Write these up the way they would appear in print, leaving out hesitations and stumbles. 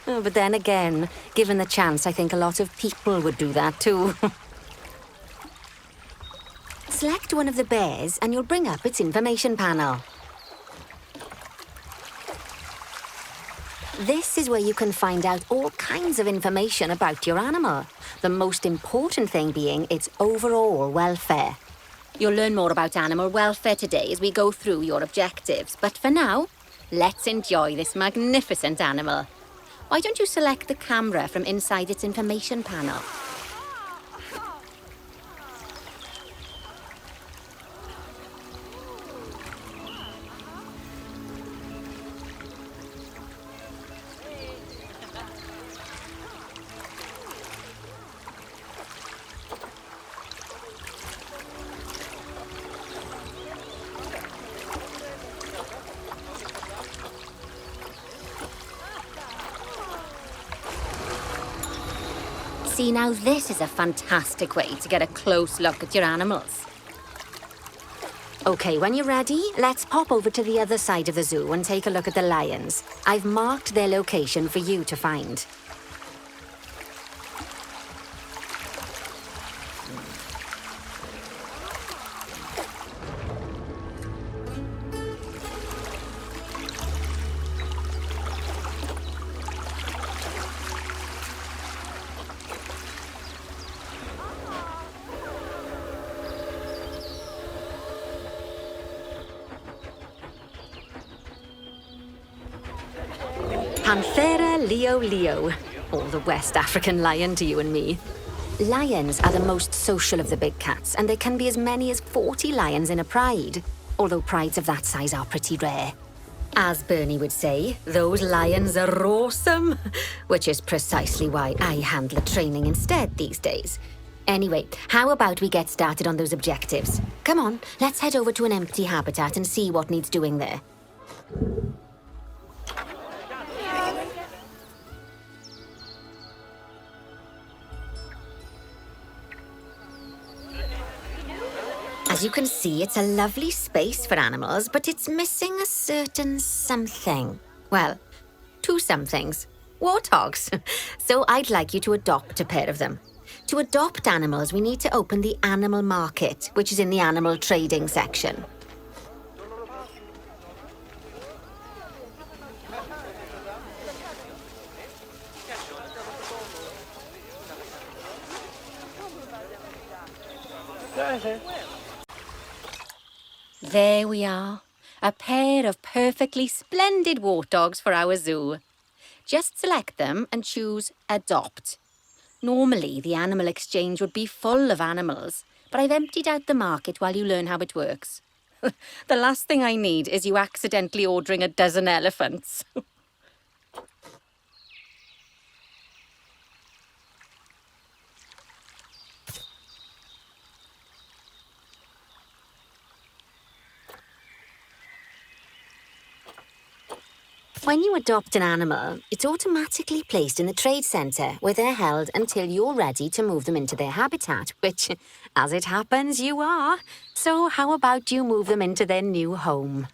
Oh, but then again, given the chance, I think a lot of people would do that too. Select one of the bears and you'll bring up its information panel. This is where you can find out all kinds of information about your animal. The most important thing being its overall welfare. You'll learn more about animal welfare today as we go through your objectives. But for now, let's enjoy this magnificent animal. Why don't you select the camera from inside its information panel? See, now this is a fantastic way to get a close look at your animals. Okay, when you're ready, let's pop over to the other side of the zoo and take a look at the lions. I've marked their location for you to find. Panthera leo leo, or the West African lion to you and me. Lions are the most social of the big cats, and there can be as many as 40 lions in a pride, although prides of that size are pretty rare. As Bernie would say, those lions are awesome, which is precisely why I handle the training instead these days. Anyway, how about we get started on those objectives? Come on, let's head over to an empty habitat and see what needs doing there. As you can see, it's a lovely space for animals, but it's missing a certain something. Well, two somethings. Warthogs. So I'd like you to adopt a pair of them. To adopt animals, we need to open the animal market, which is in the animal trading section. There we are, a pair of perfectly splendid warthogs for our zoo. Just select them and choose Adopt. Normally, the animal exchange would be full of animals, but I've emptied out the market while you learn how it works. The last thing I need is you accidentally ordering a dozen elephants. When you adopt an animal, it's automatically placed in the trade centre, where they're held until you're ready to move them into their habitat, which, as it happens, you are. So how about you move them into their new home?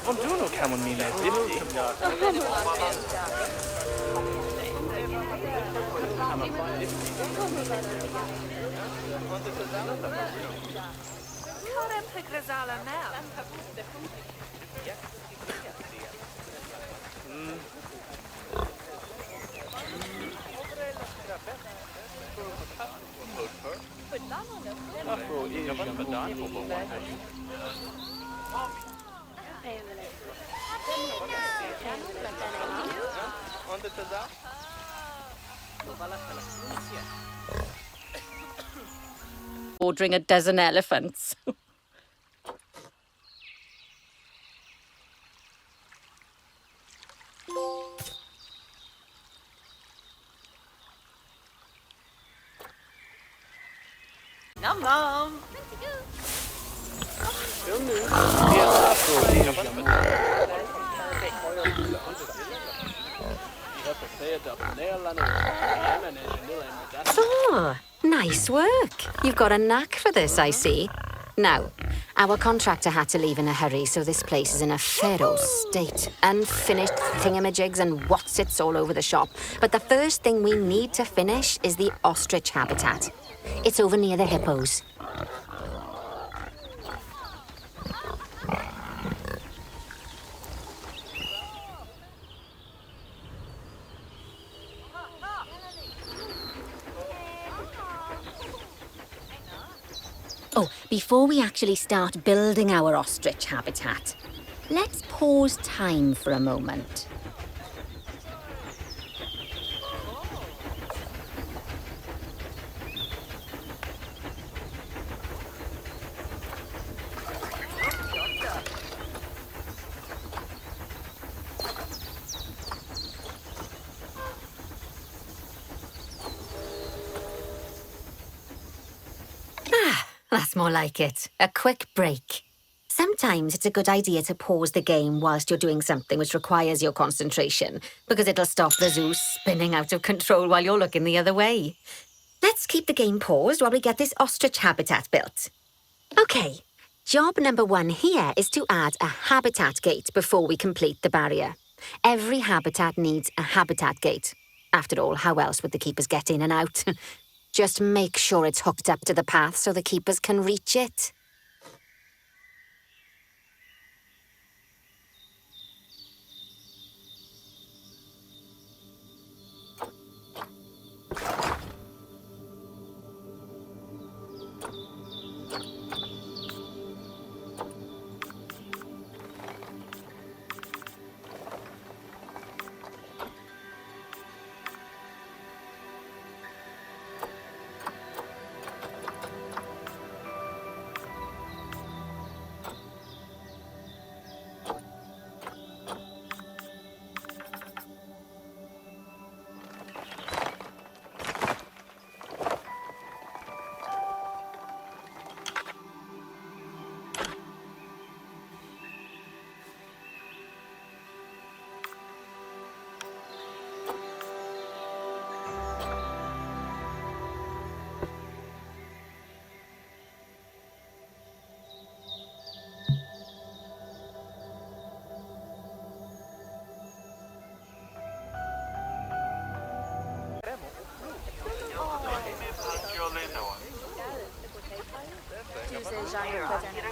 Non giuro che amo mine, Ordering a dozen elephants. Nom nom. Oh, nice work. You've got a knack for this, I see. Now, our contractor had to leave in a hurry, so this place is in a pharaoh state. Unfinished thingamajigs and whatsits all over the shop. But the first thing we need to finish is the ostrich habitat. It's over near the hippos. Oh, before we actually start building our ostrich habitat, let's pause time for a moment. That's more like it. A quick break. Sometimes it's a good idea to pause the game whilst you're doing something which requires your concentration, because it'll stop the zoo spinning out of control while you're looking the other way. Let's keep the game paused while we get this ostrich habitat built. Okay, job number 1 here is to add a habitat gate before we complete the barrier. Every habitat needs a habitat gate. After all, how else would the keepers get in and out? Just make sure it's hooked up to the path so the keepers can reach it. Tuesday, Jean,